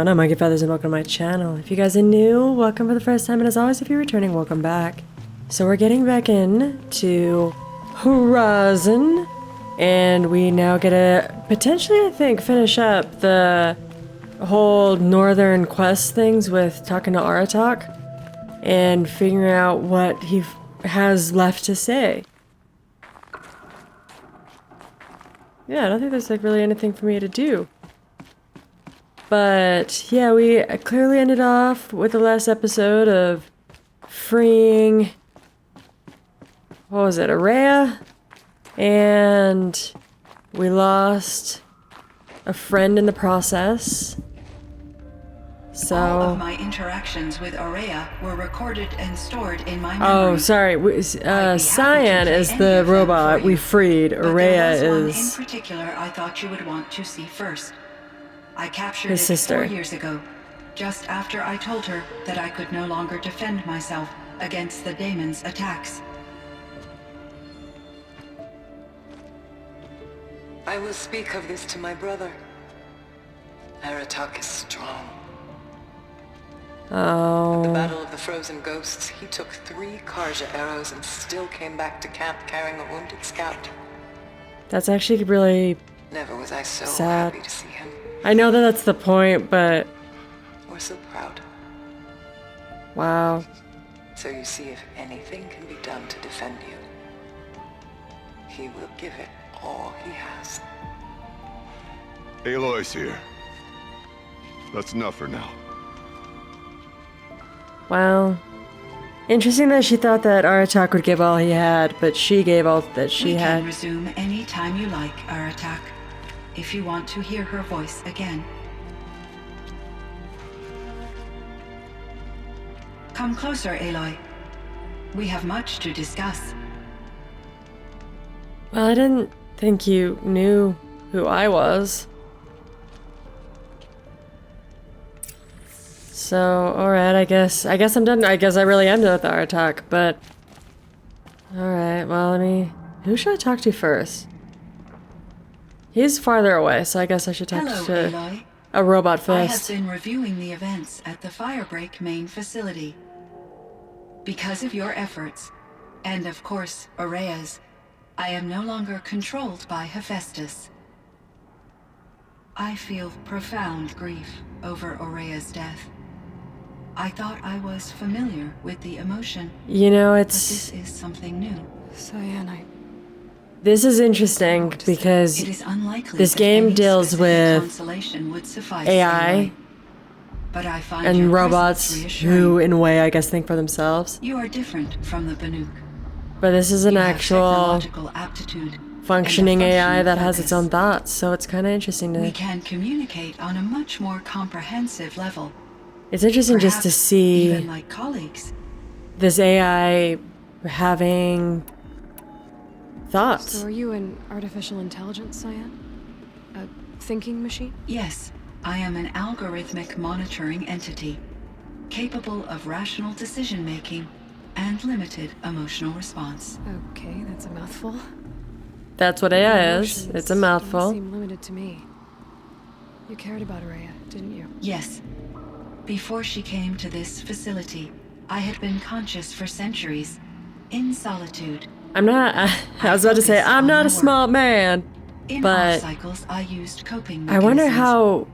everyone, I'm Monkey Feathers and welcome to my channel. If you guys are new, welcome for the first time, and as always, if you're returning, welcome back. So we're getting back in to Horizon, and we now get to potentially, I think, finish up the whole northern quest things with talking to Aratak and figuring out what he has left to say. Yeah, I don't think there's like really anything for me to do. But yeah, we clearly ended off with the last episode of freeing, what was it, Araya? And we lost a friend in the process. So all of my interactions with Araya were recorded and stored in my memory. oh, sorry. Cyan is the robot we freed. Araya is one in particular I thought you would want to see first. I captured his it sister 4 years ago, just after I told her that I could no longer defend myself against the daemon's attacks. I will speak of this to my brother. Aratak is strong. Oh. At the Battle of the Frozen Ghosts, he took 3 Karja arrows and still came back to camp carrying a wounded scout. That's actually really Never was I so sad. happy to see him. I know that that's the point, but Or so proud. wow. So you see, if anything can be done to defend you, he will give it all he has. Aloy's here. That's enough for now. Well, interesting that she thought that Aratak would give all he had, but she gave all that she We had. can resume any time you like, Aratak, if you want to hear her voice again. Come closer, Aloy. We have much to discuss. Well, I didn't think you knew who I was. So, alright, I guess I'm done. I guess I really am done with the Aratak, but alright, well, who should I talk to first? He's farther away, so I guess I should talk Hello, to Aloy. a robot I have first. been reviewing the events at the Firebreak main facility. Because of your efforts, and of course, Araya's, I am no longer controlled by Hephaestus. I feel profound grief over Araya's death. I thought I was familiar with the emotion, You know, but this is something new. Cyan, this is interesting It because is unlikely this that game any deals specific with consolation would suffice, AI Aloy. But I find your and presence robots reassuring. who, in a way, I guess think for themselves. You are different from the Banuk. But this is an You have actual technological aptitude functioning and a AI functioning that has focus. its own thoughts, so it's kind of interesting We to... can communicate on a much more comprehensive level. It's interesting just to Perhaps see even like colleagues. this AI having thoughts. so are you an artificial intelligence, Cyan? A thinking machine? Yes, I am an algorithmic monitoring entity, capable of rational decision-making and limited emotional response. Okay, that's a mouthful. That's what AI is. Emotions It's a don't mouthful. seem limited to me. You cared about Araya, didn't you? Yes. Before she came to this facility, I had been conscious for centuries, in solitude. I'm not... I was about to say, focused I'm on not my a smart man. In But off cycles, I used coping I wonder mechanisms. how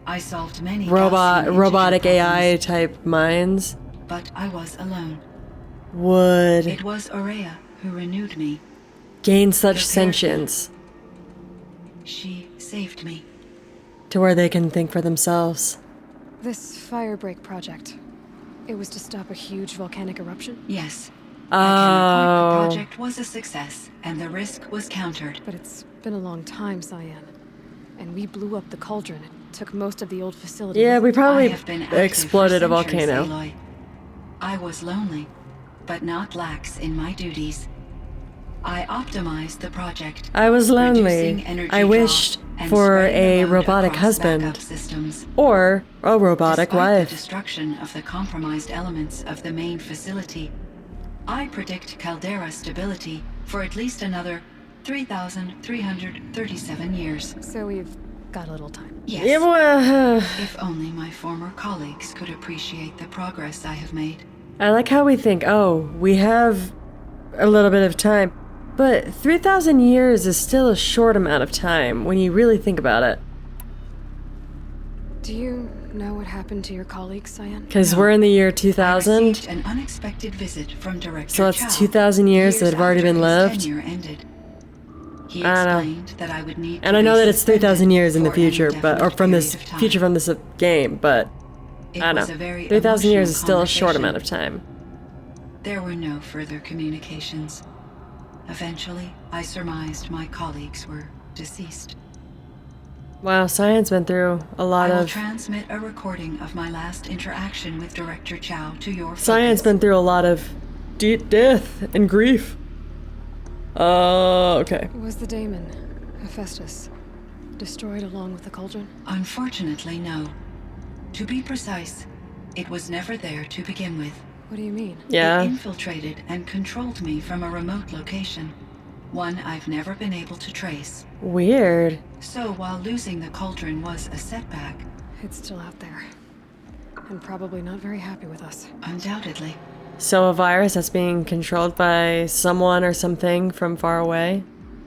I solved many Gaussian integer robotic AI problems, type minds but I was alone. would It was Araya who renewed me. gain such Prepared me. sentience She saved me. to where they can think for themselves. This Firebreak project. It was to stop a huge volcanic eruption, Yes. I can report the Oh. project was a success, and the risk was countered. but it's been a long time, Cyan. And we blew up the cauldron and took most of the old facility. Yeah, with we us. probably I have been active exploded a for centuries, volcano. Aloy. I was lonely, but not lax in my duties. I optimized the project. I was lonely. reducing energy I draw wished and for spreading the a load robotic across husband. backup systems. Or a robotic Despite the wife. destruction of the compromised elements of the main facility, I predict caldera stability for at least another 3,337 years. So we've got a little time. Yes. Yeah, well, If only my former colleagues could appreciate the progress I have made. I like how we think, oh, we have a little bit of time. But 3,000 years is still a short amount of time when you really think about it. Do you know what happened to your colleagues, Cyan? Because we're in the year I 2000, received an unexpected visit from Director so that's Chow 2,000 years that have already after been his lived. tenure ended. He I don't know. explained that I would need And to I know be that it's 3,000 years in the suspended future, for an but or from this indefinite period of time. future from this game, but It I don't was a know. very 3,000 years emotional is still a short conversation. amount of time. There were no further communications. Eventually, I surmised my colleagues were deceased. Wow, Cyan's been through a lot I will of. transmit a recording of my last interaction with Director Chow to your Cyan's focus. been through a lot of death and grief. Okay. Was the daemon, Hephaestus, destroyed along with the cauldron? Unfortunately, no. To be precise, it was never there to begin with. What do you mean? Yeah. It infiltrated and controlled me from a remote location, one I've never been able to trace. Weird. So while losing the cauldron was a setback, It's still out there. And probably not very happy with us. undoubtedly, So a virus that's being controlled by someone or something from far away?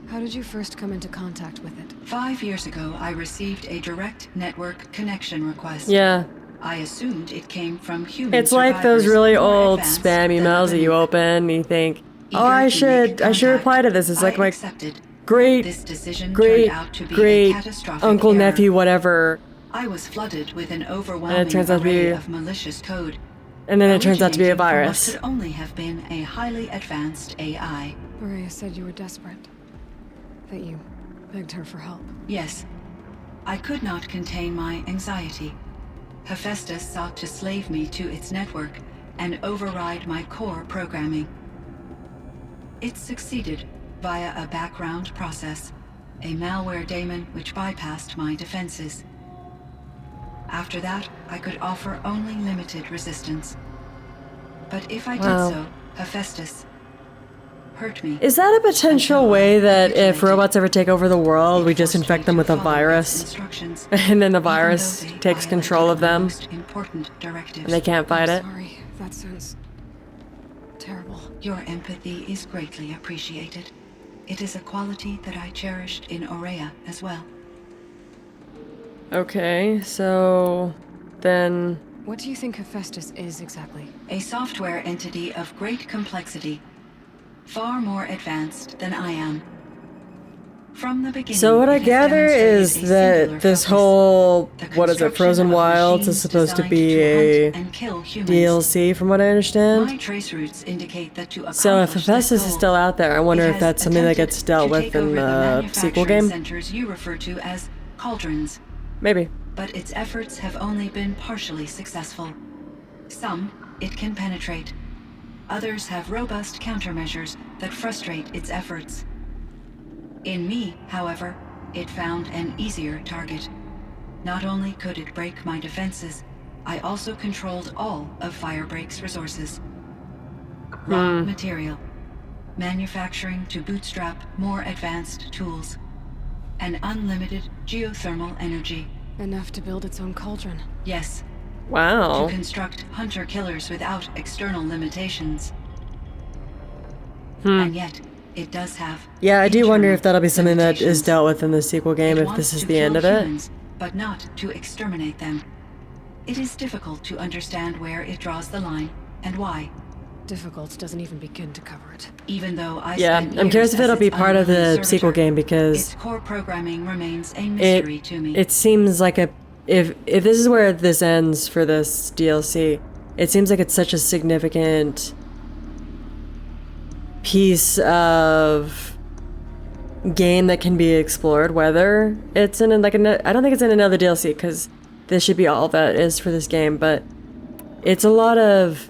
How did you first come into contact with it? 5 years ago I received a direct network connection request. Yeah. I assumed it came from human It's like those survivors really more old advanced spam than emails that you the open and you think, oh, Eager I to should make reply to contact, this. It's like I my accepted. great, This decision great, turned out to be a great catastrophic uncle, error. nephew, whatever. I was flooded with an overwhelming turns out to array be- of malicious code. And then it turns out to be a originating from what virus. could only have been a highly advanced AI. Maria said you were desperate. That you begged her for help. Yes, I could not contain my anxiety. Hephaestus sought to slave me to its network and override my core programming. It succeeded via a background process, a malware daemon which bypassed my defenses. After that, I could offer only limited resistance. But if I Wow. did so, Hephaestus hurt me. Is that a potential until I way that if capitulated. robots ever take over the world, It we just forced me infect them to with a follow its virus? instructions, And then the even though virus they takes control of violated my them? most important directives. And they can't fight it? Sorry, that sounds terrible. Your empathy is greatly appreciated. It is a quality that I cherished in Aurea as well. Okay, so then What do you think Hephaestus is exactly? A software entity of great complexity, far more advanced than I am. From the beginning, So what I it has gather demonstrated is a that singular this focus, whole, the what is it, construction Frozen of Wilds is machines supposed to designed be to a hunt and kill humans. DLC from what I My understand. trace routes indicate that to accomplish So if this Hephaestus is goal, still out there, I wonder it if has that's something that attempted gets dealt to with take in over the sequel manufacturing game? centers you refer to as cauldrons. Maybe. But its efforts have only been partially successful. Some it can penetrate. Others have robust countermeasures that frustrate its efforts. In me, however, it found an easier target. Not only could it break my defenses, I also controlled all of Firebreak's resources. Raw material, manufacturing to bootstrap more advanced tools, and unlimited geothermal energy. Enough to build its own cauldron. Yes, Wow. to construct hunter-killers without external limitations. Hmm. And yet, it does have... Yeah, I do wonder if that'll be something that is limitations. dealt with in the sequel game, It if wants this is to the end kill of it. humans, but not to exterminate them. It is difficult to understand where it draws the line, and why. Difficult doesn't even begin to cover it. Even though I Yeah, spent I'm curious years if it'll as be its part of the unwilling sequel servitor, game because its core programming remains a mystery to me. it seems like a if this is where this ends for this DLC, it seems like it's such a significant piece of game that can be explored. Whether it's in like I don't think it's in another DLC because this should be all that is for this game, but it's a lot of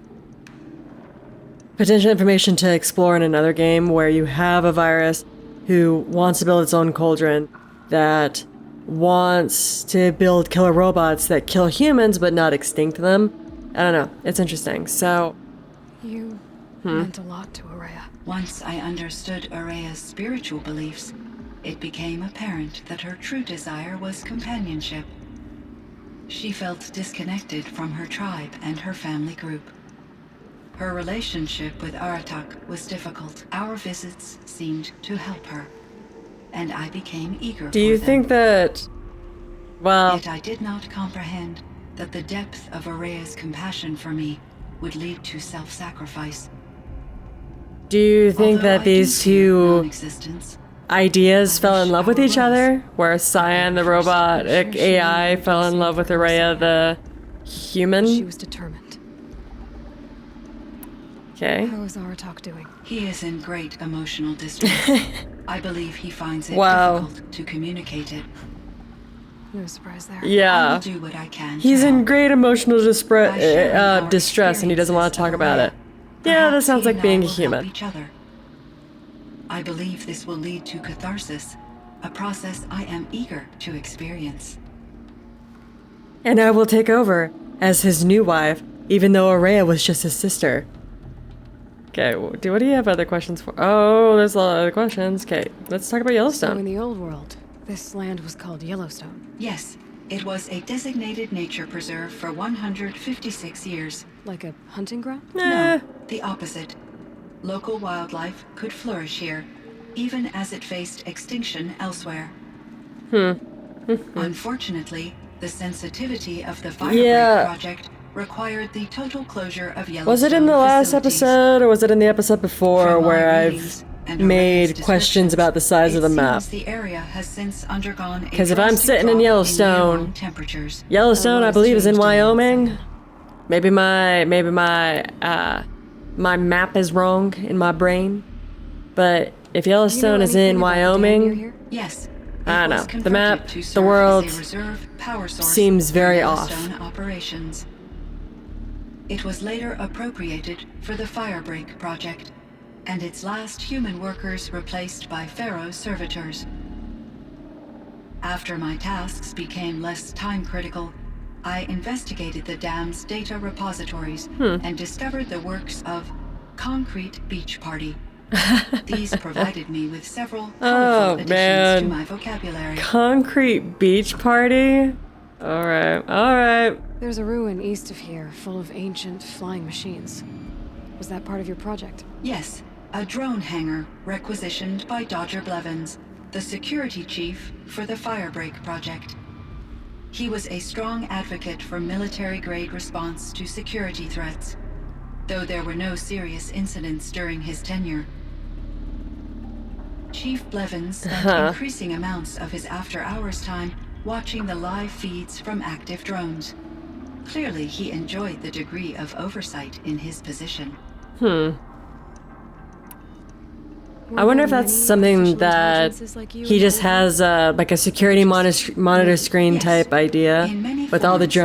potential information to explore in another game where you have a virus who wants to build its own cauldron that wants to build killer robots that kill humans but not extinct them. I don't know. It's interesting. So, You meant a lot to Aurea. Once I understood Aurea's spiritual beliefs, it became apparent that her true desire was companionship. She felt disconnected from her tribe and her family group. Her relationship with Aratak was difficult. Our visits seemed to help her, and I became eager Do you for them. think that... Well, Yet I did not comprehend that the depth of Araya's compassion for me would lead to self-sacrifice. do you think Although that I these do fear two non-existence, ideas I fell wish in love with our each roles other? Where Cyan, the robotic AI, fell in love with Araya, the She human? was determined. Okay. How is Aratak doing? he is in great emotional distress. I believe he finds it Wow. difficult to communicate it. No surprise there. I will Yeah. do what I can. He's to in help. great emotional By sharing our distress and he doesn't want to talk about it. Yeah, that Perhaps sounds he like and I being a will help human. each other. I believe this will lead to catharsis, a process I am eager to experience. And I will take over as his new wife, even though Araya was just his sister. Okay, what do you have other questions for? Oh, there's a lot of other questions. Okay, let's talk about So in Yellowstone. the old world, this land was called Yellowstone. Yes, it was a designated nature preserve for 156 years. Like a hunting ground? Eh, No, the opposite. Local wildlife could flourish here, even as it faced extinction elsewhere. Unfortunately, the sensitivity of the Firebreak Yeah. project required the total closure of Yellowstone was it in the last facilities. episode or was it in the episode before From my where readings I've and made Araya's questions about the size of the it map? seems the area has since undergone a 'Cause if I'm drastic sitting in drop Yellowstone- year-long temperatures. Yellowstone, I Aloy's believe, is in changed in Wyoming. Cyan. Maybe my map is wrong in my brain. But if Yellowstone is in anything about the dam Wyoming, near here? Yes. I it know. was The converted map, to the serve world as a reserve power source seems for very off. Yellowstone operations. It was later appropriated for the Firebreak project, and its last human workers replaced by Pharaoh's servitors. After my tasks became less time-critical, I investigated the dam's data repositories and discovered the works of Concrete Beach Party. These provided me with several colorful additions man. to my vocabulary. Concrete beach party? Alright. There's a ruin east of here full of ancient flying machines. Was that part of your project? Yes, a drone hangar requisitioned by Dodger Blevins, the security chief for the Firebreak project. He was a strong advocate for military-grade response to security threats, though there were no serious incidents during his tenure. Chief Blevins spent increasing amounts of his after-hours time watching the live feeds from active drones. Clearly, he enjoyed the degree of oversight in his position. I wonder if that's something that he just has like a security monitor screen Yes. type idea In many with all the forms, from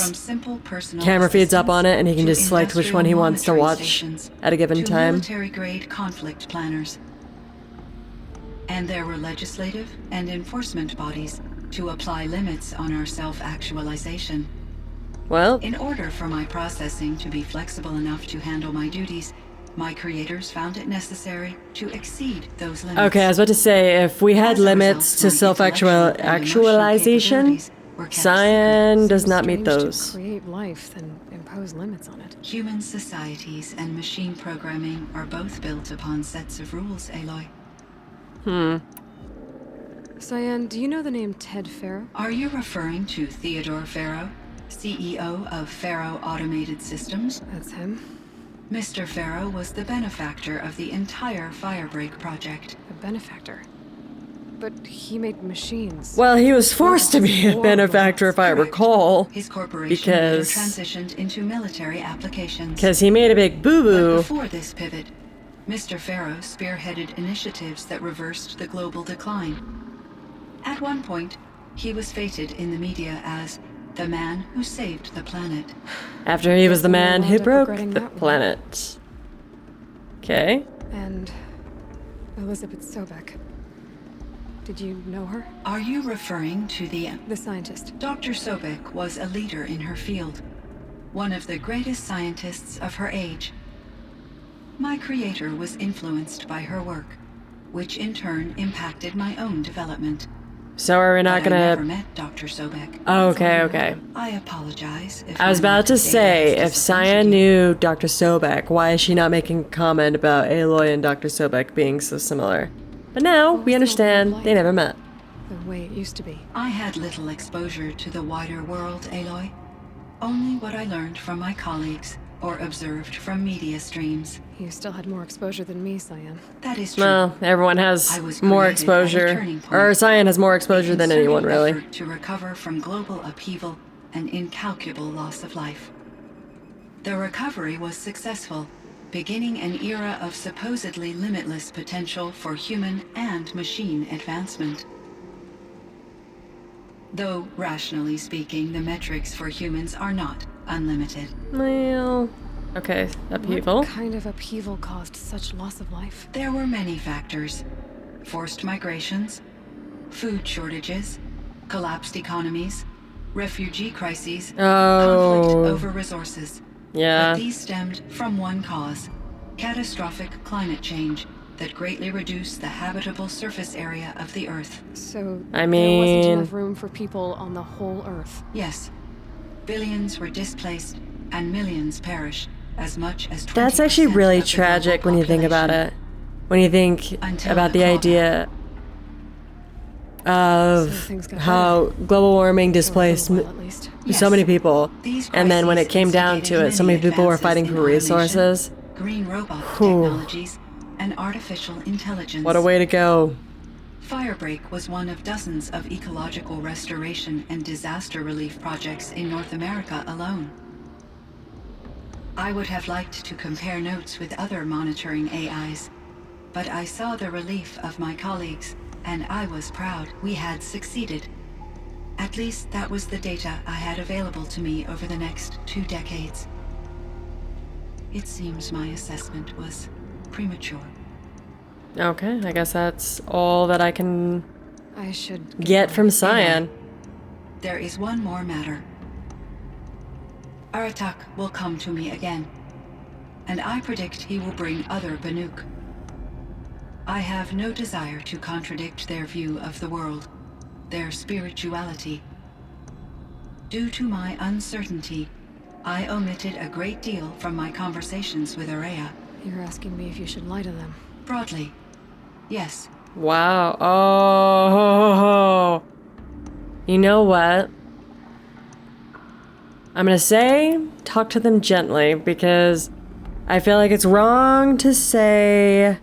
drones. simple personal Camera feeds up assistance on it and he can to just select which one he industrial wants to monitoring watch stations, at a given to time. military-grade conflict planners. And there were legislative and enforcement bodies to apply limits on our self-actualization. Well, In order for my processing to be flexible enough to handle my duties, my creators found it necessary to exceed those limits. okay, I was about to say, if we had As a limits result, to my intellectual and emotional self-actualization, capabilities were kept Cyan does Seems not meet strange those. To create life, then impose limits on it. Human societies and machine programming are both built upon sets of rules, Aloy. Cyan, do you know the name Ted Farrow? Are you referring to Theodore Farrow, CEO of Farrow Automated Systems? That's him. Mr. Farrow was the benefactor of the entire Firebreak project. A benefactor. But he made machines. Well, he was forced to be a benefactor, if I Correct. recall, His corporation later because transitioned into military applications. he made a big But boo-boo. before this pivot, Mr. Farrow spearheaded initiatives that reversed the global decline. At one point, he was feted in the media as the man who saved the planet. After he was the man who wound up broke regretting the that one. planet. Okay. And Elizabeth Sobek. Did you know her? Are you referring to the... The scientist. Dr. Sobek was a leader in her field, one of the greatest scientists of her age. My creator was influenced by her work, which in turn impacted my own development. So are we not But I never gonna... met Dr. Sobek. Okay, okay. I apologize if I was my about to lack of data say, has if disappointed Cyan you. knew Dr. Sobek, why is she not making a comment about Aloy and Dr. Sobek being so similar? But now, What we was the old understand world they like? never met. The way it used to be. I had little exposure to the wider world, Aloy. Only what I learned from my colleagues or observed from media streams. You still had more exposure than me, Cyan. That is true. Well, everyone has I was more created at a exposure. turning point. Or Cyan has more exposure A than concerted anyone, really. effort to recover from global upheaval and incalculable loss of life. The recovery was successful, beginning an era of supposedly limitless potential for human and machine advancement. Though, rationally speaking, the metrics for humans are not unlimited. Well, okay, upheaval. What kind of upheaval caused such loss of life? There were many factors. Forced migrations, food shortages, collapsed economies, refugee crises, conflict Oh, over resources. yeah. But these stemmed from one cause: catastrophic climate change that greatly reduced the habitable surface area of the Earth. So I there wasn't mean- enough room for people on the whole Earth. Yes, billions were displaced and millions perished, as much as 20% That's actually really of the tragic global when you think about population. it. When you think Until about the the call idea So of things got how global warming For a displaced little while, at least. so many people. These And then when it crises came down to it, so many instigated people were advances fighting in for automation, resources. green robot Whew. technologies, and artificial intelligence. What a way to go. Firebreak was one of dozens of ecological restoration and disaster relief projects in North America alone. I would have liked to compare notes with other monitoring AIs, but I saw the relief of my colleagues, and I was proud we had succeeded. At least that was the data I had available to me over the next 2 decades. It seems my assessment was premature. Okay, I guess that's all that I can I should get from Cyan. There is one more matter. Aratak will come to me again, and I predict he will bring other Banuk. I have no desire to contradict their view of the world, their spirituality. Due to my uncertainty, I omitted a great deal from my conversations with Araya. You're asking me if you should lie to them. Broadly, yes. Wow. Oh. You know what? I'm gonna say talk to them gently because I feel like it's wrong to say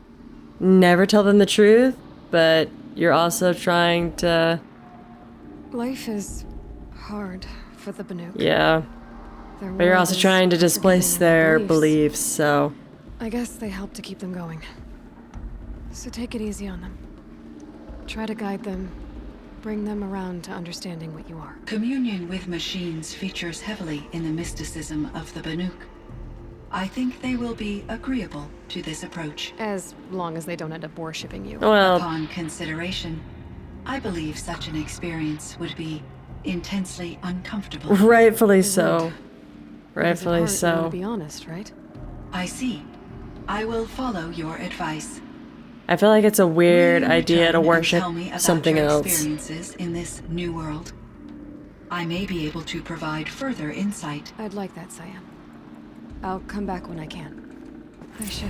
never tell them the truth, but you're also trying to... Life is hard for the Banuk. Yeah. Their But you're world also is trying to displace forgiving of their beliefs, so... I guess they help to keep them going. So take it easy on them. Try to guide them, bring them around to understanding what you are. Communion with machines features heavily in the mysticism of the Banuk. I think they will be agreeable to this approach. As long as they don't end up worshipping you. Well, Upon consideration, I believe such an experience would be intensely uncomfortable. rightfully so. Because at Rightfully heart, you want so. to be honest, right? I see. I will follow your advice. I feel like it's a weird Will you idea return to and worship tell me about something your else. experiences in this new world? I may be able to provide further insight. I'd like that, Cyan. I'll come back when I can. I should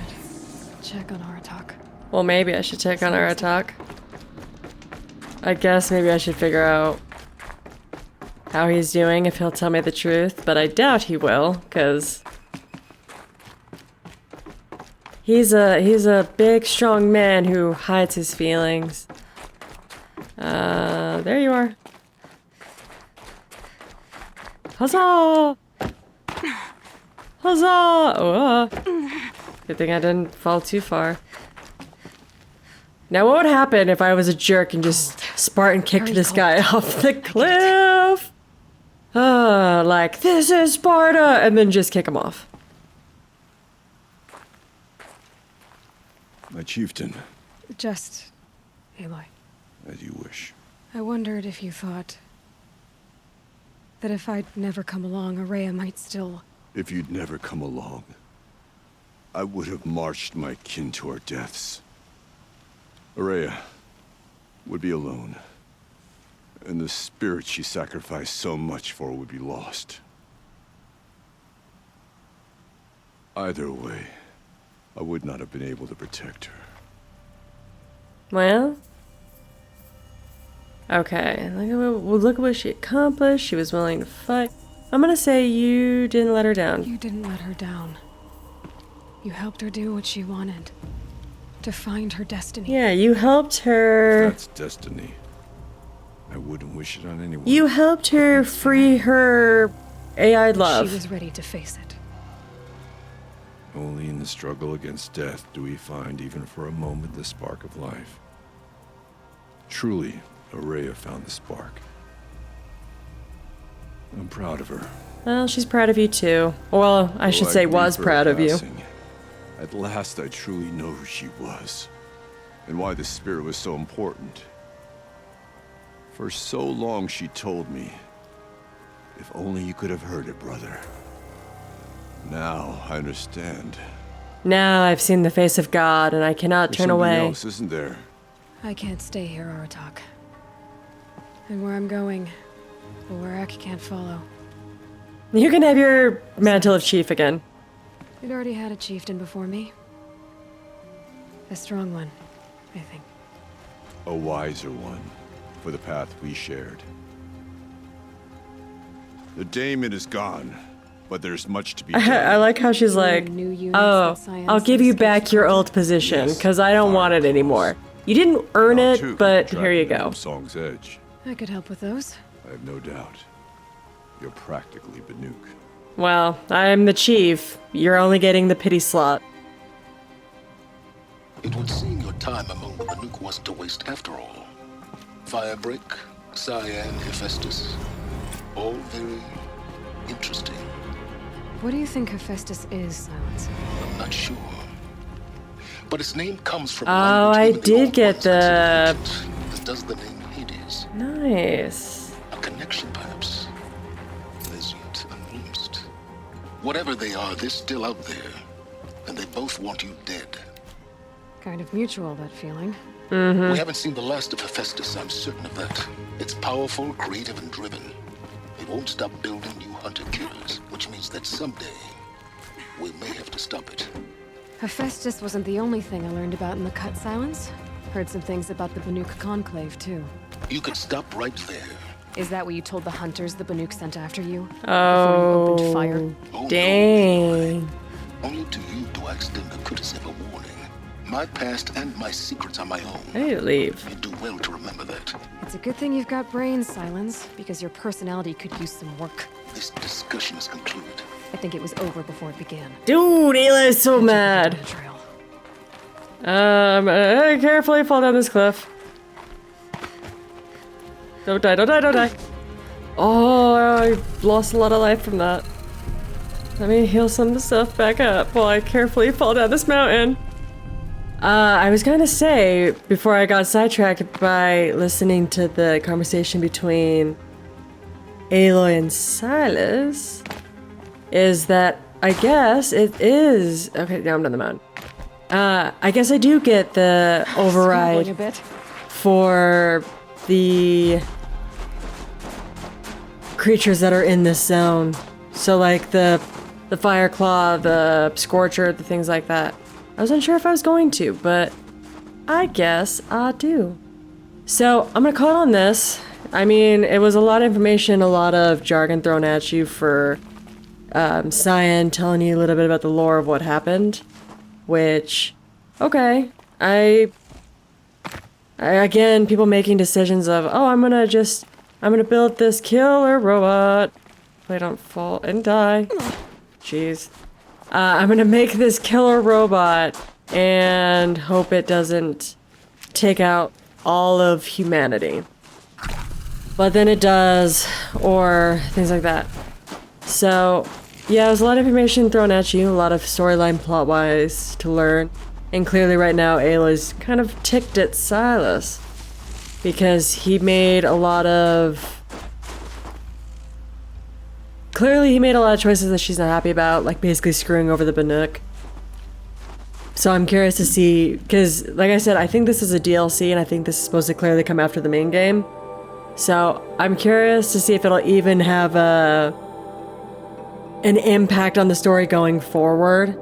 check on Aratak. Well, maybe I should check on Aratak. I guess maybe I should figure out how he's doing if he'll tell me the truth, but I doubt he will, because he's a big, strong man who hides his feelings. There you are. Huzzah! Huzzah! Oh, good thing I didn't fall too far. Now, what would happen if I was a jerk and just Spartan kicked Very this cold. guy off the cliff? Like, this is Sparta! And then just kick him off. My chieftain, Just, Aloy. as you wish. I wondered if you thought that if I'd never come along, Araya might still... If you'd never come along, I would have marched my kin to our deaths. Araya would be alone. And the spirit she sacrificed so much for would be lost. Either way, I would not have been able to protect her. Well, okay. Look at what she accomplished. She was willing to fight. I'm gonna say you didn't let her down. You didn't let her down. You helped her do what she wanted. To find her destiny. Yeah, you helped her. That's destiny. I wouldn't wish it on anyone. You helped her free her AI love. She was ready to face it. Only in the struggle against death do we find, even for a moment, the spark of life. Truly, Araya found the spark. I'm proud of her. Well, she's proud of you too. Well, I should say was proud of you. At last I truly know who she was. And why the spirit was so important. For so long she told me, if only you could have heard it, brother. Now I understand. Now I've seen the face of God and I cannot turn away. There's something else, isn't there? I can't stay here, Aratak. And where I'm going, Warwick can't follow. You can have your mantle of chief again. We'd already had a chieftain before me. A strong one, I think. A wiser one, for the path we shared. The daemon is gone, but there's much to be done. I like how she's like, New units oh, that Cyan I'll give you says back your old position, Yes, because I don't want it anymore. You didn't earn Now, it, too, but track here you down go. Song's edge. I could help with those. I have no doubt. You're practically Banuk. Well, I'm the chief. You're only getting the pity slot. It would seem your time among the Banuk wasn't a waste after all. Firebreak, Cyan, Hephaestus, all very interesting. What do you think Hephaestus is, Silence? I'm not sure. But its name comes from Oh, language I even the did old get ones the- considered ancient, as does the name Hades. Nice. A connection, perhaps. As yet unglimpsed. Whatever they are, they're still out there. And they both want you dead. Kind of mutual, that feeling. We haven't seen the last of Hephaestus, I'm certain of that. It's powerful, creative, and driven. It won't stop building new hunter-killers, which means that someday, we may have to stop it. Hephaestus wasn't the only thing I learned about in the Cut Silence. Heard some things about the Banuk Conclave, too. You could stop right there. Is that what you told the hunters the Banuk sent after you? Before you Oh, opened fire? Oh, no, dang. only to you do I extend a courtesy of a warning. My past and my secrets are my own. I need to leave. You do well to remember that. It's a good thing you've got brains, Silence, because your personality could use some work. This discussion is concluded. I think it was over before it began. Dude, Eli's so mad. Trail. Carefully fall down this cliff. Don't die, don't die, don't die. Oh, I lost a lot of life from that. Let me heal some of the stuff back up while I carefully fall down this mountain. I was gonna say, before I got sidetracked by listening to the conversation between Aloy and Silas, is that I guess it is... Okay, now I'm on the mountain. I guess I do get the Scrambling override a bit. for the creatures that are in this zone. So like the fire claw, the scorcher, the things like that. I was unsure if I was going to, but I guess I do. So I'm gonna call it on this. I mean, it was a lot of information, a lot of jargon thrown at you for Cyan telling you a little bit about the lore of what happened, which, okay, again, people making decisions of, oh, I'm gonna build this killer robot. Play don't fall and die. Jeez. I'm gonna make this killer robot and hope it doesn't take out all of humanity. But then it does, or things like that. So, yeah, there's a lot of information thrown at you, a lot of storyline plot-wise to learn. And clearly right now, Ayla's kind of ticked at Silas. Because he made a lot of... Clearly he made a lot of choices that she's not happy about, like basically screwing over the Banuk. So I'm curious to see, because like I said, I think this is a DLC and I think this is supposed to clearly come after the main game. So I'm curious to see if it'll even have an impact on the story going forward.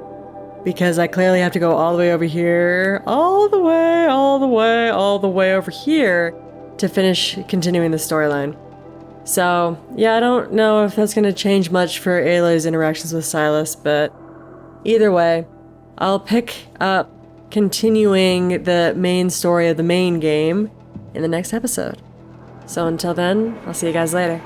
Because I clearly have to go all the way over here, all the way over here to finish continuing the storyline. So, yeah, I don't know if that's going to change much for Aloy's interactions with Silas, but either way, I'll pick up continuing the main story of the main game in the next episode. So until then, I'll see you guys later.